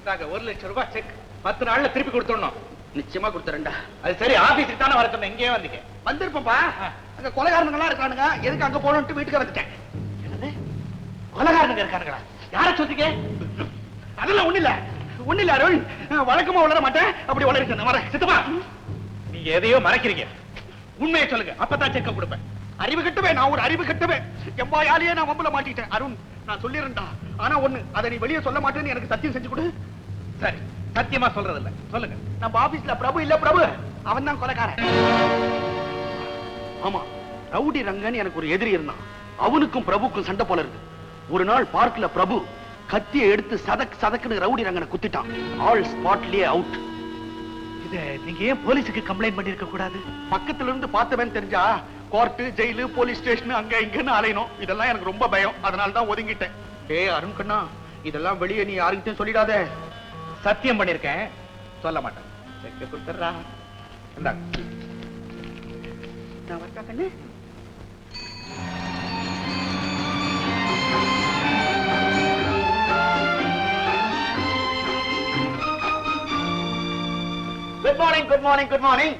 ரூபாய் செக் 10 நாள்ல திருப்பி கொடுத்துடணும். நிச்சயமா கொடுத்துறேன்டா. அது சரி, ஆபீஸுக்கு தானே வர சொன்ன, இங்கேயே வந்தீங்க. வந்திருப்பா, அங்க கொலைகாரனுங்களா இருக்கானுங்க, எதுக்கு அங்க போகணும்னு வீட்டுக்கு வந்துட்டேன். கொலைகாரனுங்க இருக்கானுங்களா? யார சொல்றீங்க? அதெல்லாம் ஒண்ணு இல்ல அருள், வழக்கமா வளர மாட்டேன், அப்படி வளர்க்க வரேன். சித்தப்பா, நீங்க எதையோ மறைக்கிறீங்க, உண்மையை சொல்லுங்க, அப்பதான் செக்க கொடுப்பேன். அறிவு கட்டுவேன், நான் ஒரு அறிவு கட்டுவேன். எம்பாயாலேயே நான் வம்புல மாட்டிட்டேன். அருண், நான் சொல்லிடுறேன்டா, ஆனா ஒண்ணு, அதை நீ வெளியே சொல்ல மாட்டேன்னு எனக்கு சத்தியம் செஞ்சு கொடு. சரி, சத்தியமா சொல்றது இல்ல, சொல்லுங்க. நம்ம ஆபீஸ்ல பிரபு இல்ல, பிரபு அவன் தான் கொலைக்காரன். ஆமா, ரவுடி ரங்கன் எனக்கு ஒரு எதிரி இருந்தான். அவனுக்கும் பிரபுக்கும் சண்டை போல இருக்கு. ஒரு நாள் பார்க்ல பிரபு கத்தியை எடுத்து சதக்குன்னு ரவுடி ரங்கனை குத்திட்டான். ஆல் ஸ்பாட்லயே அவுட். இத நீங்க ஏன் போலீஸுக்கு கம்ப்ளைண்ட் பண்ணிருக்க கூடாது? பக்கத்துல இருந்து பார்த்தவன் தெரிஞ்சா கோர்ட்டு, ஜெயிலு, போலீஸ் ஸ்டேஷன் அங்க இங்கன்னு அலையணும். இதெல்லாம் எனக்கு ரொம்ப பயம், அதனால தான் ஒதுங்கிட்டேன். டேய் அருண் கண்ணா, இதெல்லாம் வெளியே நீ யாருக்கிட்டையும் சொல்லிடாத. சத்தியம் பண்ணிருக்கேன், சொல்ல மாட்டேன். செக்க கொடுத்துறா. இந்தாங்க. நான் வரட்டா கண்ணு? Good morning, good morning, good morning.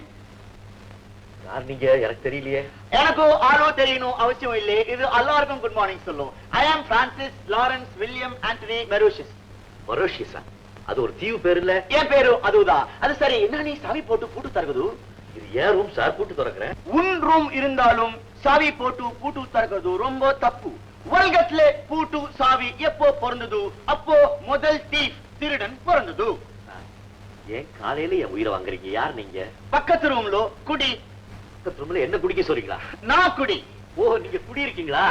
யார் நீங்க? எனக்கு தெரியலையே. எனக்கு ஆளோ தெரியணும் அவசியம் இல்லை, இது எல்லாருக்கும் குட் மார்னிங் சொல்லும். ஐ ஆம் பிரான்சிஸ் லாரன்ஸ் வில்லியம் ஆண்டனி மெரோஷியஸ். மொரோஷியஸா? அது ஒரு தீவு பேர் இல்ல? என் பேரு அதுதான். அது சரி, என்ன நீ சாவி போட்டு பூட்டு தரகுது? இது ஏன் ரூம் சார்? பூட்டு திறக்கிறேன். உன் ரூம் இருந்தாலும் சாவி போட்டு பூட்டு தரகுது ரொம்ப தப்பு. உலகத்திலே பூட்டு சாவி எப்போ பிறந்தது? அப்போ முதல் தீஃப் திருடன் பிறந்தது. ஏன் காலையில என் உயிரை வாங்குறீங்க? யார் நீங்க? பக்கத்து ரூம்ல குடி. பக்கத்து ரூம்ல என்ன குடிக்க சொல்றீங்களா? நான் குடி. ஓ, நீங்க குடி இருக்கீங்களா?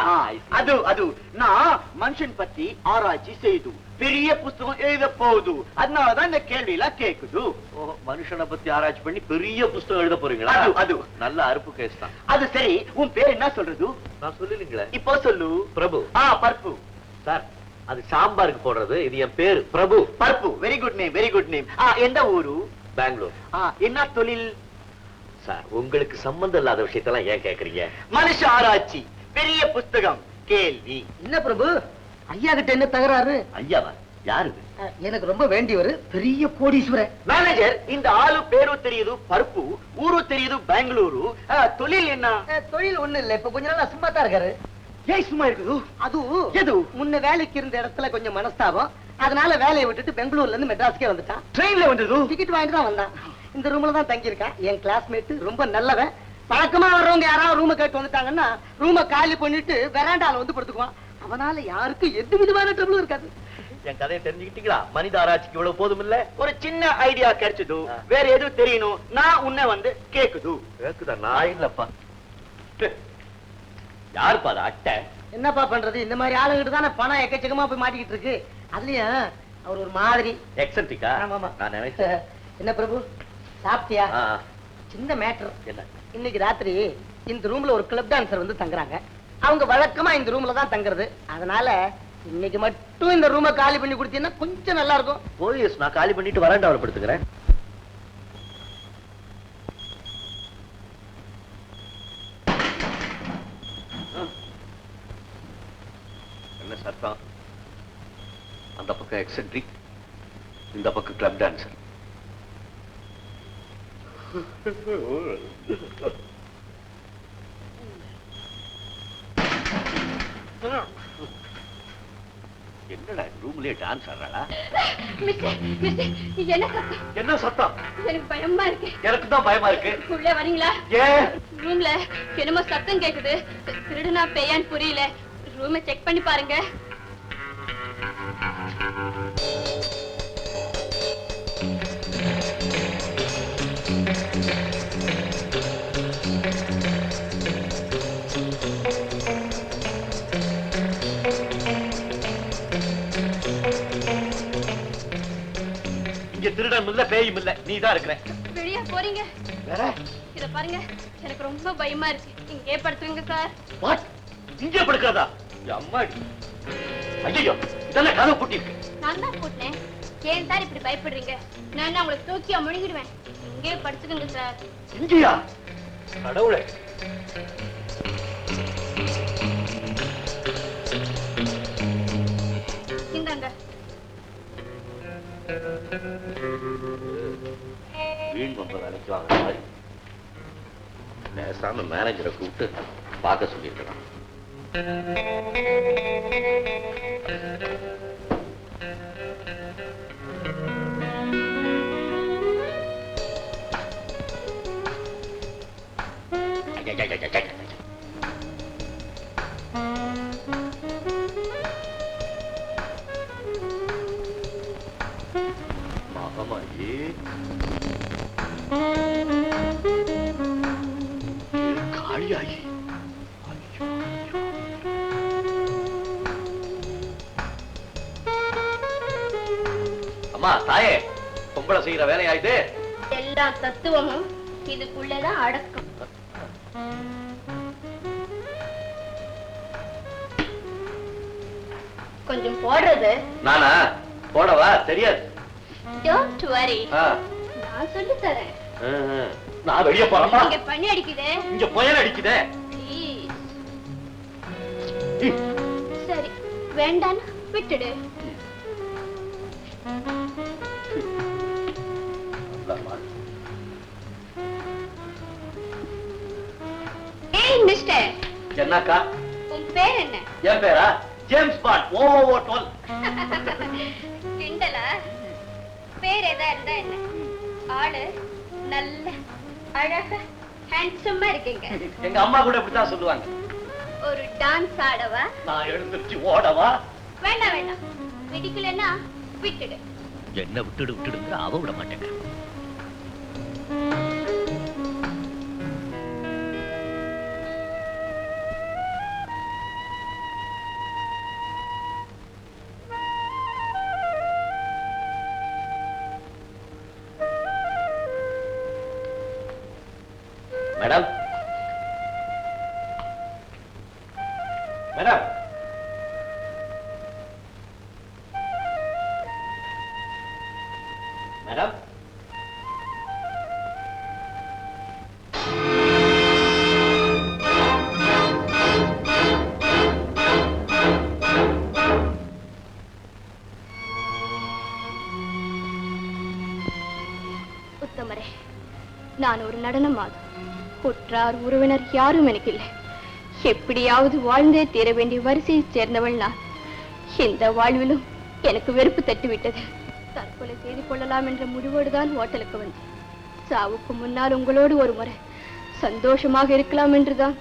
அது நான் மனுஷன் பத்தி ஆராய்ச்சி செய்து பெரிய புஸ்தகம் எழுத போகுது, அதனாலதான் இந்த கேள்வி எல்லாம் கேக்குது. மனுஷனை பத்தி ஆராய்ச்சி பண்ணி பெரிய புஸ்தகம் எழுத போறீங்களா? அது நல்ல அறுப்பு கேஸ் தான். அது சரி, உன் பேர் என்ன சொல்றது? நான் சொல்லலீங்களே. இப்போ சொல்லு. பிரபு. பர்பு. சார், அது சாம்பாருக்கு போடுறது, இது என் பேரு Prabhu. Prabhu, very good name, very good name. எந்த ஊரு? பெங்களூர். என்ன தொழில்? சார், உங்களுக்கு சம்பந்தம் இல்லாத விஷயத்தெல்லாம் ஏன் கேக்குறீங்க? மனுஷ ஆராய்ச்சி, பெரிய புஸ்தகம், கேள்வி. என்ன பிரபு, ஐயா கிட்ட என்ன தகராறு? ஐயாவா? யாரு? எனக்கு ரொம்ப வேண்டியவர், பெரிய கோடீஸ்வரர். மேனேஜர், இந்த ஆளு பேரு தெரியுது பருப்பு, ஊரு தெரியுது பெங்களூரு. தொழில் என்ன? தொழில் ஒண்ணு இல்ல, இப்ப கொஞ்ச நாள் சும்மா தான் இருக்காரு. ஏன் சும்மா இருக்குது? அது எது, முன்ன வேலைக்கு இருந்த இடத்துல கொஞ்சம் மனஸ்தாபம், அதனால வேலையை விட்டுட்டு பெங்களூர்ல இருந்து மெட்ராஸ்க்கே வந்துட்டான். ட்ரெயின்ல வந்தது? டிக்கெட் வாங்கிட்டு தான் வந்தான். இந்த ரூம்ல தான் தங்கி இருக்கான். என் கிளாஸ்மேட், ரொம்ப நல்லவன். பழக்கமா வர்றவங்க யாராவது ரூம கேட்டு வந்துட்டாங்கன்னா ரூம காலி பண்ணிட்டு வெராண்டால வந்து படுத்துக்குவான். அவனால யாருக்கும் எந்த விதமான ட்ரபிளும் இருக்காது. என் கதையை தெரிஞ்சுக்கிட்டீங்களா? மனித ஆராய்ச்சிக்கு இவ்வளவு போதும் இல்ல? ஒரு சின்ன ஐடியா கிடைச்சது, வேற எதுவும் தெரியணும், நான் உன்னை வந்து கேக்குது. கேக்குதா? நான் இல்லப்பா. யாருப்பா அது? அட்டை? என்னப்பா பண்றது, இந்த மாதிரி ஆளுங்கிட்டு தானே பணம் எக்கச்சக்கமா போய் மாட்டிக்கிட்டு இருக்கு. அதுலயும் அவர் ஒரு மாதிரி எக்ஸென்ட்ரிக்கா? நான் நினைச்சேன். என்ன பிரபு, சாப்பிட்டியா? சின்ன மேட்டர். என்ன? இன்னைக்கு ராத்திரி இந்த ரூம்ல ஒரு கிளப் டான்சர் வந்து தங்குறாங்க. அவங்க வழக்கமா இந்த ரூம்ல தான் தங்குறது. அதனால இன்னைக்கு மட்டும் இந்த ரூமை காலி பண்ணி கொடுத்தீங்கன்னா கொஞ்சம் நல்லா இருக்கும். போலீஸ், நான் காலி பண்ணிட்டு வராண்டாவில் படுத்துக்கிறேன். என்ன சத்தம்? அந்த பக்கம் எக்ஸென்ட்ரிக், இந்த பக்கம் கிளப் டான்சர். என்னடா ரூம்லயே டான்ஸ் ஆடுறாளா? என்ன சத்தம்? எனக்கு பயமா இருக்கு. எனக்கு தான் பயமா இருக்கு. உள்ள வரீங்களா? ஏன்? ரூம்ல என்னமோ சத்தம் கேக்குது. திருடுனா பேயான்னு புரியல. ரூமை செக் பண்ணி பாருங்க. இங்க திருடன் இல்ல, பேயும் இல்ல, நீதான் இருக்கிற. வெளியா போறீங்க? இத பாருங்க, எனக்கு ரொம்ப பயமா இருக்கு. இங்கே படுத்துருங்க சார். வாட்? இங்கே படுக்கிறதா? அம்மாடி, ஐயோ, இதெல்லாம் கதவு பூட்டி இருக்கு. நான் தான் போட்டேன். ஏன் சார் இப்படி பயப்படுறீங்க? நான் உங்களை தூக்கியா முழுங்கிடுவேன். இங்கே படுத்துக்கங்க சார். இங்கேயா? கடவுளே. இந்தாங்க. வீண் ரொம்ப வேலைக்கு வாங்குற மாதிரி பேசாம மேனேஜரை கூப்பிட்டு பார்க்க சொல்லியிருக்கலாம். மகமாயி காளியாயி அம்மா தாயே பொம்பளை செய்யற வேலையாயுது. எல்லா தத்துவமும் இதுக்குள்ளதான் அடக்கம். கொஞ்சம் போடுறது. நானா போடவா? தெரியாது. Don't worry. நான் சொல்லி தரேன். நான் வெளியே போறேன். இங்க பண்ணி அடிக்குதே. இங்க புயல் அடிக்குதே. சரி வேண்டாம் விட்டுடு. ஏய் மிஸ்டர். என்னக்கா? உன் பேர் என்ன? என் பேரா? James Bond. ஓ 12. கிண்டலா? பேர் எதா இருந்தா என்ன? ஆளு நல்ல அழகா ஹேண்ட்ஸமா இருக்கீங்க. எங்க அம்மா கூட இப்படித்தான் சொல்லுவாங்க. ஒரு டான்ஸ் ஆடவா? நான் எழுந்திருச்சு ஓடவா? வேண்டாம் வேண்டாம், பிடிக்கலன்னா விட்டுடு. என்ன விட்டுடுங்க, அவ விட மாட்டேங்க. மேடம் மேடம் மேடம் உத்தமரே, நான் ஒரு நடனமாகும். உற்றார் உறவினர் யாரும் எனக்கு இல்லை. எப்படியாவது வாழ்ந்தே தீர வேண்டிய வரிசையை சேர்ந்தவள் நான். இந்த வாழ்விலும் எனக்கு வெறுப்பு தட்டுவிட்டது. தற்கொலை செய்து கொள்ளலாம் என்ற முடிவோடுதான் ஹோட்டலுக்கு வந்தேன். சாவுக்கு முன்னால் உங்களோடு ஒரு முறை சந்தோஷமாக இருக்கலாம் என்றுதான்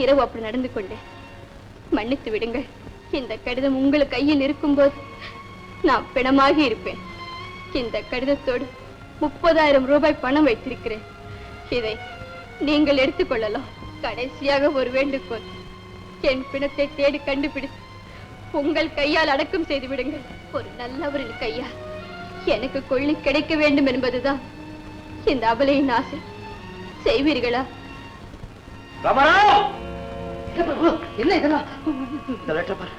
இரவு அப்படி நடந்து கொண்டேன். மன்னித்து விடுங்கள். இந்த கடிதம் உங்கள் கையில் இருக்கும்போது நான் பிணமாகி இருப்பேன். இந்த கடிதத்தோடு 30,000 ரூபாய் பணம் வைத்திருக்கிறேன். இதை நீங்கள் எடுத்துக்கொள்ளலாம். கடைசியாக ஒரு வேண்டுகோள், என் பிணத்தை தேடி கண்டுபிடித்து உங்கள் கையால் அடக்கம் செய்து விடுங்கள். ஒரு நல்லவரின் கையால் எனக்கு கொள்ளி கிடைக்க வேண்டும் என்பதுதான் இந்த அபலையின் ஆசை. செய்வீர்களா? என்ன இதெல்லாம்? இந்த லெட்டர் பாரு.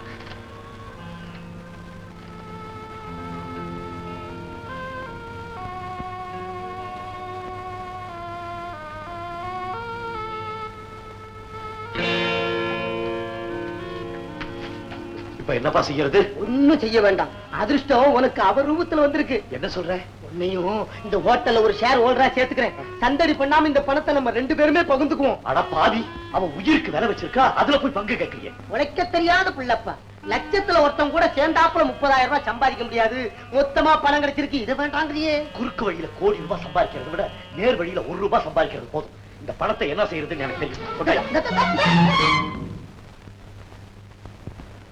இப்ப என்னப்பா செய்யறது? ஒண்ணும் செய்ய வேண்டாம். அதிர்ஷ்டம் உனக்கு அவர் ரூபத்துல வந்திருக்கு. என்ன சொல்ற? உன்னையும் இந்த ஹோட்டல்ல ஒரு ஷேர் ஹோல்டரா சேர்த்துக்கிறேன். சந்தடி பண்ணாம இந்த பணத்தை நம்ம 2 பேருமே பகிர்ந்துக்குவோம். அட பாவி, அவன் உயிருக்கு வேலை வச்சிருக்கா, அதுல போய் பங்கு கேட்கறிய? உழைக்க தெரியாத பிள்ளப்பா. லட்சத்துல ஒருத்தன் கூட சேர்ந்தாப்புல 30,000 ரூபாய் சம்பாதிக்க முடியாது. மொத்தமா பணம் கிடைச்சிருக்கு, இதை வேண்டாங்கிறியே. குறுக்கு வழியில கோடி ரூபாய் சம்பாதிக்கிறத விட நேர் வழியில 1 ரூபாய் சம்பாதிக்கிறது போதும். இந்த பணத்தை என்ன செய்யறதுன்னு எனக்கு தெரியும்.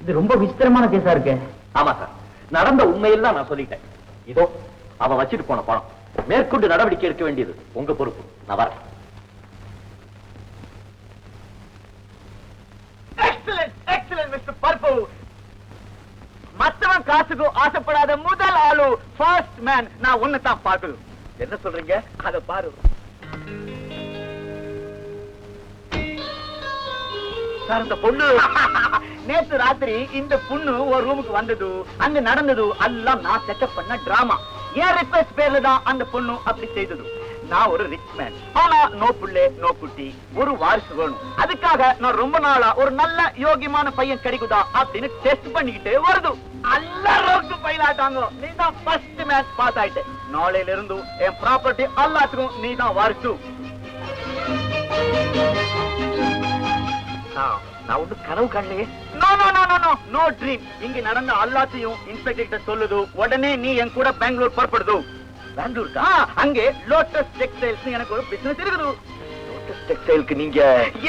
இது ரொம்ப விசித்திரமான கேஸா இருக்கு. ஆமா சார், நடந்த உண்மையெல்லாம் நான் சொல்லிட்டேன். இதோ அவன் வச்சுட்டு போன பணம். மேற்கொண்டு நடவடிக்கை எடுக்க வேண்டியது உங்க பொறுப்பு. நான் வரேன். Excellent mister பர்பு. மத்தவன் காசுக்கு ஆசைப்படாத முதல் ஆளு, ஃபர்ஸ்ட் மேன் நான் ஒண்ணுதான் பார்க்கணும். என்ன சொல்றீங்க? அத பாரு. சார், இந்த பொண்ணு நேத்து ராத்திரி இந்த பொண்ணு ஒரு ரூமுக்கு வந்தது, அங்க நடந்தது எல்லாம் நான் செட்டப் பண்ண டிராமா. என் ரிக்வெஸ்ட் பேர்ல தான் அந்த பொண்ணு அப்படி செய்தது. நான் ஒரு ரிச் மேன். ஆனா நோ புள்ளே நோ குட்டி, ஒரு வாரிசு வேணும். அதுக்காக நான் ரொம்ப நாளா ஒரு நல்ல யோகியமான பையன் கிடைக்குதா அப்படின்னு டெஸ்ட் பண்ணிக்கிட்டே வருது. எல்லாரும் பயிலாட்டாங்க. நீ தான் ஃபர்ஸ்ட் மேன் பாஸ் ஆயிட்டு. நாளையில இருந்து என் ப்ராப்பர்ட்டி எல்லாத்துக்கும் நீ தான் வாரிசு. நான் ஒண்ணு கனவு காணலையே. No no no no no no dream. இங்க நடந்த எல்லாத்தையும் இன்ஸ்பெக்டர் கிட்ட சொல்லுது. உடனே நீ என் கூட பெங்களூர் புறப்படுது. பெங்களூருக்கா? அங்கே லோட்டஸ் டெக்ஸ்டைல்ஸ் எனக்கு ஒரு பிசினஸ் இருக்குது. லோட்டஸ் டெக்ஸ்டைலுக்கு நீங்க?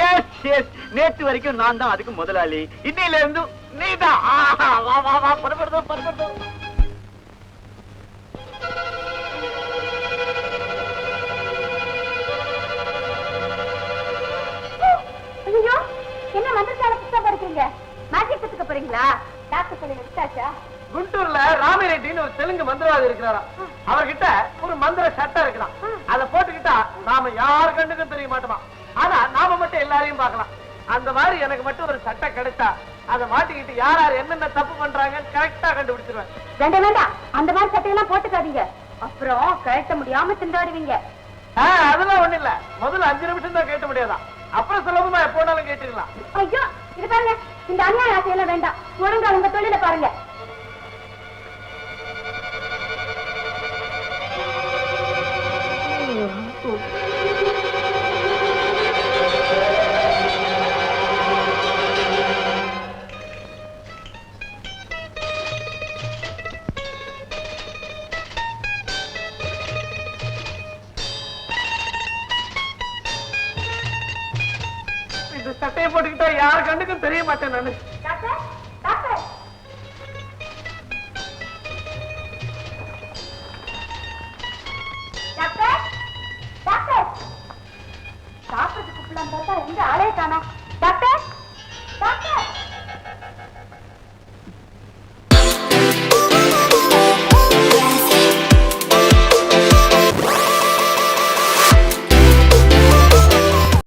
எஸ் எஸ், நேத்து வரைக்கும் நான் தான் அதுக்கு முதலாளி. இன்னையில இருந்து நீதான். வா வா வா, புறப்படுது புறப்படுது. ஐயோ, என்ன மந்திரசாலை புத்தகம் படிக்கிறீங்க? மேஜிக் கத்துக்க போறீங்களா? டாக்டர் சொல்லி விட்டாச்சா? குண்டூர்ல ராமிரெட்டின்னு ஒரு தெலுங்கு மந்திரவாதி இருக்கிறாராம். அவர்கிட்ட ஒரு மந்திர சட்டம் இருக்கலாம். அதை போட்டுக்கிட்டா நாம யாரு கண்ணுக்கும் தெரிய மாட்டோமா. ஆனா நாம மட்டும் எல்லாரையும் பார்க்கலாம். அந்த மாதிரி எனக்கு மட்டும் ஒரு சட்டம் கிடைச்சா அதை மாட்டிக்கிட்டு யார் யார் என்னென்ன தப்பு பண்றாங்கன்னு கரெக்டா கண்டுபிடிச்சிருவேன். வேண்டாம் வேண்டாம், அந்த மாதிரி சட்டையெல்லாம் போட்டுக்காதீங்க. அப்புறம் கழட்ட முடியாம திண்டாடுவீங்க. அதெல்லாம் ஒண்ணு இல்ல. முதல்ல 5 நிமிஷம் தான் கேட்க முடியாதான். அப்புறம் சுலபமா எப்போனாலும் கேட்டுக்கலாம். ஐயோ, இது பாருங்க, இந்த அநியாய ஆசையெல்லாம் வேண்டாம். ஒழுங்கா உங்க தொழில பாருங்க. இந்த சட்டையை போட்டுக்கிட்டா யார் கண்ணுக்கும் தெரிய மாட்டேன் நானு.